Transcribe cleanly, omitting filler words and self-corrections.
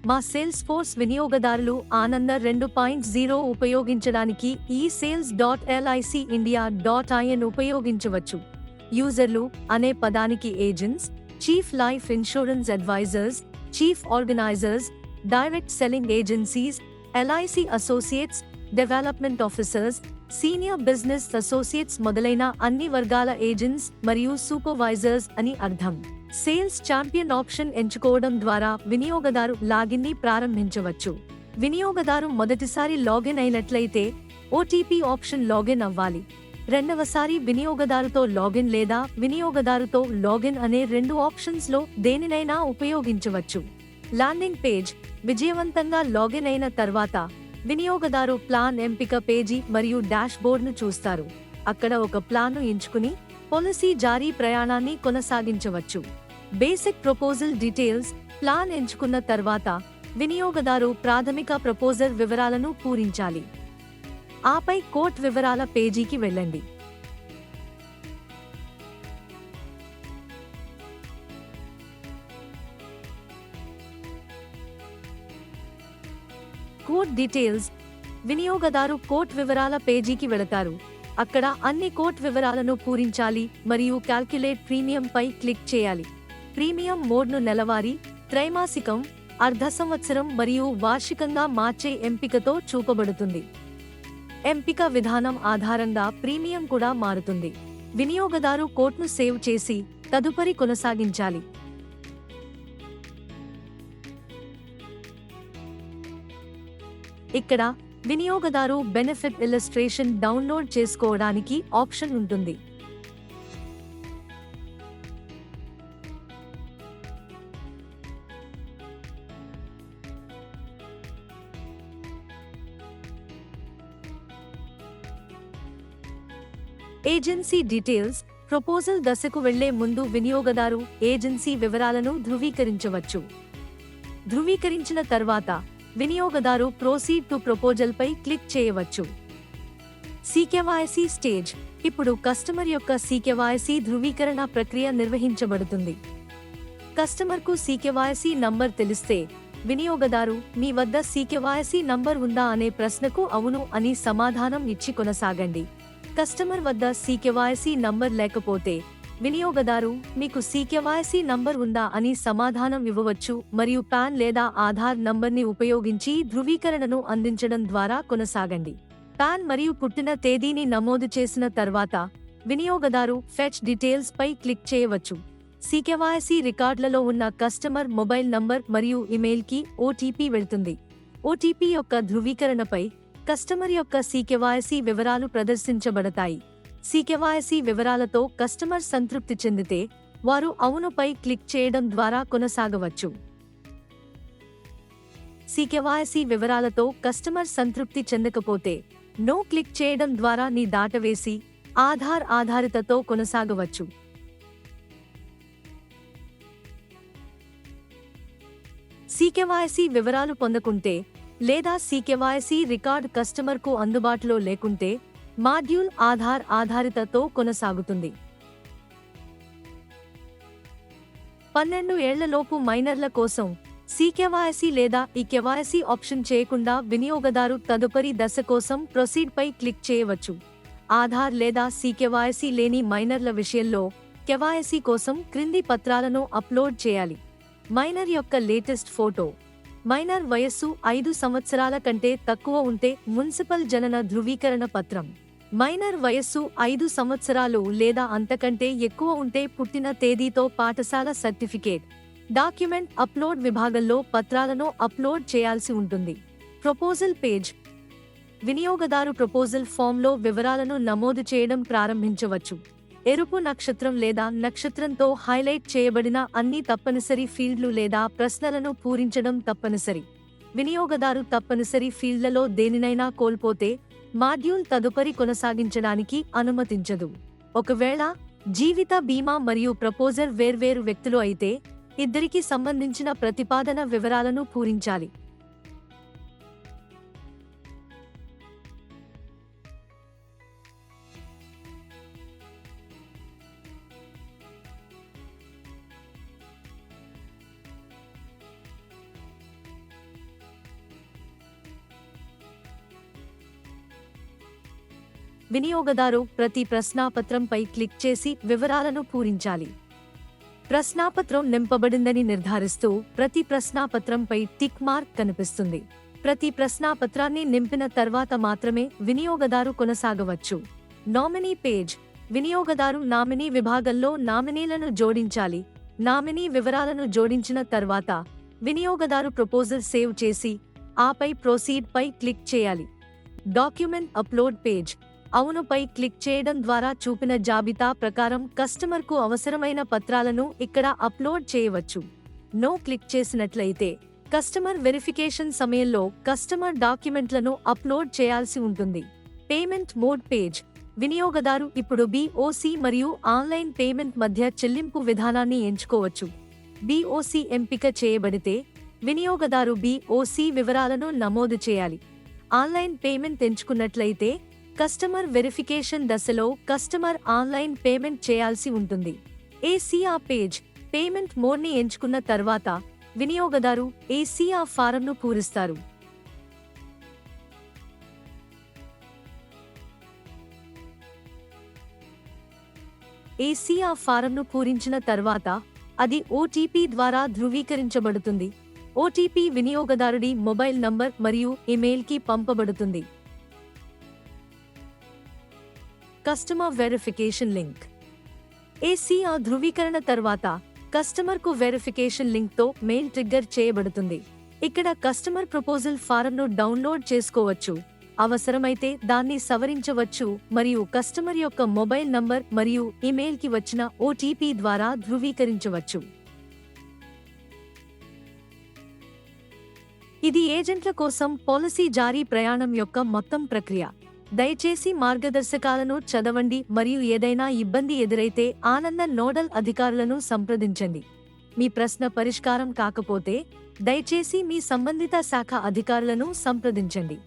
మా sales force వినియోగదారులు ఆనంద 2.0 ఉపయోగించడానికి ఈ sales.licindia.in ఉపయోగించవచ్చు. యూజర్లు అనే పదానికి agents, chief life insurance advisors, chief organizers, direct selling agencies, LIC associates, development officers, senior business associates మొదలైన అన్ని వర్గాల ఏజెంట్స్ మరియు సూపర్వైజర్స్ అని అర్థం. సేల్స్ ఛాంపియన్ ఆప్షన్ ఎంచుకోవడం ద్వారా వినియోగదారు లాగిన్ని ప్రారంభించవచ్చు. వినియోగదారు మొదటిసారి లాగిన్ అయినట్లయితే ఓటీపీ ఆప్షన్ లాగిన్ అవ్వాలి. రెండవసారి వినియోగదారుతో లాగిన్ లేదా వినియోగదారుతో లాగిన్ అనే 2 ఆప్షన్స్లో దేనినైనా ఉపయోగించవచ్చు. ల్యాండింగ్ పేజ్ విజయవంతంగా లాగిన్ అయిన తర్వాత వినియోగదారు ప్లాన్ ఎంపిక పేజీ మరియు డాష్ బోర్డ్ను చూస్తారు. అక్కడ ఒక ప్లాన్ను ఎంచుకుని పాలసీ జారీ ప్రయాణాన్ని కొనసాగించవచ్చు. బేసిక్ ప్రపోజల్ డీటెయిల్స్ ప్లాన్ ఎంచుకున్న తర్వాత వినియోగదారు ప్రాథమిక ప్రపోజల్ వివరాలను పూరించాలి. ఆపై కోట్ వివరాల పేజీకి వెళ్ళండి. కోట్ డీటెయిల్స్ వినియోగదారు కోట్ వివరాల పేజీకి వెళతారు. అక్కడ అన్ని కోట్ వివరాలను పూరించాలి మరియు క్యాల్కులేట్ ప్రీమియం పై క్లిక్ చేయాలి. ప్రీమియం మోడ్ను నెలవారీ, త్రైమాసికం, అర్ధ సంవత్సరం మరియు వార్షికంగా మార్చే ఎంపికతో చూపబడుతుంది. ఎంపిక విధానం ఆధారంగా ప్రీమియం కూడా మారుతుంది. వినియోగదారు కోట్ను సేవ్ చేసి తదుపరి కొనసాగించాలి. ఇక్కడ వినియోగదారు బెనిఫిట్ ఇల్లస్ట్రేషన్ డౌన్లోడ్ చేసుకోవడానికి ఆప్షన్ ఉంటుంది. ఏజెన్సీ డీటెయిల్స్ ప్రపోజల్ దశకు వెళ్లే ముందు వినియోగదారు ఏజెన్సీ వివరాలను ధృవీకరించవచ్చు. ధృవీకరించిన తర్వాత వినియోగదారు ప్రొసీడ్ టు ప్రపోజల్ పై క్లిక్ చేయవచ్చు. సికేవైసీ స్టేజ్ ఇప్పుడు కస్టమర్ యొక్క సికేవైసీ ధృవీకరణ ప్రక్రియ నిర్వహించబడుతుంది. కస్టమర్కు సికేవైసీ నంబర్ తెలిస్తే వినియోగదారు మీ వద్ద సికేవైసీ నంబర్ ఉందా అనే ప్రశ్నకు అవును అని సమాధానం ఇచ్చి కొనసాగండి. కస్టమర్ వద్ద సికేవైసీ నంబర్ లేకపోతే వినియోగదారు మీకు సికేవైసీ నంబర్ ఉందా అని సమాధానం ఇవ్వవచ్చు మరియు పాన్ లేదా ఆధార్ నంబర్ని ఉపయోగించి ధృవీకరణను అందించడం ద్వారా కొనసాగండి. పాన్ మరియు పుట్టిన తేదీని నమోదు చేసిన తర్వాత వినియోగదారు ఫెచ్ డీటెయిల్స్ పై క్లిక్ చేయవచ్చు. సికేవైసీ రికార్డులలో ఉన్న కస్టమర్ మొబైల్ నంబర్ మరియు ఇమెయిల్కి ఓటీపీ వెళ్తుంది. ఓటీపీ యొక్క ధృవీకరణపై కస్టమర్ యొక్క సికేవైసీ వివరాలు ప్రదర్శించబడతాయి. సికేవైసీ వివరాలతో కస్టమర్ సంతృప్తి చెందితే వారు అవునుపై క్లిక్ చేయడం ద్వారా కొనసాగవచ్చు. సికేవైసీ వివరాలతో కస్టమర్ సంతృప్తి చెందకపోతే నో క్లిక్ చేయడం ద్వారా ని దాటవేసి ఆధార్ ఆధారితతో కొనసాగవచ్చు. సికేవైసీ వివరాలు పొందకుంటే లేదా సికేవైసీ రికార్డ్ కస్టమర్కు అందుబాటులో లేకుంటే మాడ్యూల్ ఆధార్ ఆధారితతో కొనసాగుతుంది. 12 ఏళ్లలోపు మైనర్ల కోసం సికేవైసీ లేదా ఈ కేవైసీ ఆప్షన్ చేయకుండా వినియోగదారు తదుపరి దశ కోసం ప్రొసీడ్ పై క్లిక్ చేయవచ్చు. ఆధార్ లేదా సికేవైసీ లేని మైనర్ల విషయంలో కేవైసీ కోసం క్రింది పత్రాలను అప్లోడ్ చేయాలి. మైనర్ యొక్క లేటెస్ట్ ఫోటో, మైనర్ వయస్సు 5 సంవత్సరాల కంటే తక్కువ ఉంటే మున్సిపల్ జనన ధృవీకరణ పత్రం, మైనర్ వయస్సు 5 సంవత్సరాలు లేదా అంతకంటే ఎక్కువ ఉంటే పుట్టిన తేదీతో పాఠశాల సర్టిఫికేట్. డాక్యుమెంట్ అప్లోడ్ విభాగంలో పత్రాలను అప్లోడ్ చేయాల్సి ఉంటుంది. ప్రపోజల్ పేజ్ వినియోగదారు ప్రపోజల్ ఫామ్లో వివరాలను నమోదు చేయడం ప్రారంభించవచ్చు. ఎరుపు నక్షత్రం లేదా నక్షత్రంతో హైలైట్ చేయబడిన అన్ని తప్పనిసరి ఫీల్డ్లు లేదా ప్రశ్నలను పూరించడం తప్పనిసరి. వినియోగదారు తప్పనిసరి ఫీల్డ్లలో దేనినైనా కోల్పోతే మాడ్యూల్ తదుపరి కొనసాగించడానికి అనుమతించదు. ఒకవేళ జీవిత బీమా మరియు ప్రపోజల్ వేర్వేరు వ్యక్తులు అయితే ఇద్దరికి సంబంధించిన ప్రతిపాదన వివరాలను పూరించాలి. వినియోగదారు ప్రతి ప్రశ్నాపత్రంపై క్లిక్ చేసి వివరాలను పూరించాలి. ప్రశ్నాపత్రం నింపబడిందని నిర్ధారిస్తూ ప్రతి ప్రశ్నాపత్రంపై టిక్ మార్క్ కనిపిస్తుంది. ప్రతి ప్రశ్నాపత్రాన్ని నింపిన తర్వాత మాత్రమే వినియోగదారు కొనసాగవచ్చు. Nominee page. వినియోగదారు నామినీ విభాగంలో నామినీలను జోడించాలి. నామినీ వివరాలను జోడించిన తర్వాత వినియోగదారు ప్రపోజల్ సేవ్ చేసి ఆపై ప్రొసీడ్ పై క్లిక్ చేయాలి. Document upload page. అవును పై క్లిక్ చేయడం ద్వారా చూపిన జాబితా ప్రకారం కస్టమర్కు అవసరమైన పత్రాలను ఇక్కడ అప్లోడ్ చేయవచ్చు. నో క్లిక్ చేసినట్లయితే కస్టమర్ వెరిఫికేషన్ సమయంలో కస్టమర్ డాక్యుమెంట్లను అప్లోడ్ చేయాల్సి ఉంటుంది. Payment mode page. వినియోగదారు ఇప్పుడు BOC మరియు ఆన్లైన్ పేమెంట్ మధ్య చెల్లింపు విధానాన్ని ఎంచుకోవచ్చు. BOC ఎంపిక చేయబడితే వినియోగదారు BOC వివరాలను నమోదు చేయాలి. ఆన్లైన్ పేమెంట్ ఎంచుకున్నట్లయితే కస్టమర్ వెరిఫికేషన్ దశలో కస్టమర్ ఆన్లైన్ పేమెంట్ చేయాల్సి ఉంటుంది. ACR page. పేమెంట్ మోడ్ని ఎంచుకున్న తర్వాత వినియోగదారు ACR ఫారంను పూరిస్తారు. ACR ఫారంను పూరించిన తర్వాత అది OTP ద్వారా ధృవీకరించబడుతుంది. OTP వినియోగదారుడి మొబైల్ నంబర్ మరియు ఇమెయిల్కి పంపబడుతుంది. Customer verification link. ACR ధృవీకరణ తర్వాత కస్టమర్కు వెరిఫికేషన్ లింక్తో మెయిల్ ట్రిగ్గర్ చేయబడుతుంది. ఇక్కడ కస్టమర్ ప్రపోజల్ ఫారంను డౌన్లోడ్ చేసుకోవచ్చు, అవసరమైతే దాన్ని సవరించవచ్చు మరియు కస్టమర్ యొక్క మొబైల్ నంబర్ మరియు ఇమెయిల్కి వచ్చిన OTP ద్వారా ధృవీకరించవచ్చు. ఇది ఏజెంట్ల కోసం పాలసీ జారీ ప్రయాణం యొక్క మొత్తం ప్రక్రియ. దయచేసి మార్గదర్శకాలను చదవండి మరియు ఏదైనా ఇబ్బంది ఎదురైతే ఆనంద నోడల్ అధికారులను సంప్రదించండి. మీ ప్రశ్న పరిష్కారం కాకపోతే దయచేసి మీ సంబంధిత శాఖ అధికారులను సంప్రదించండి.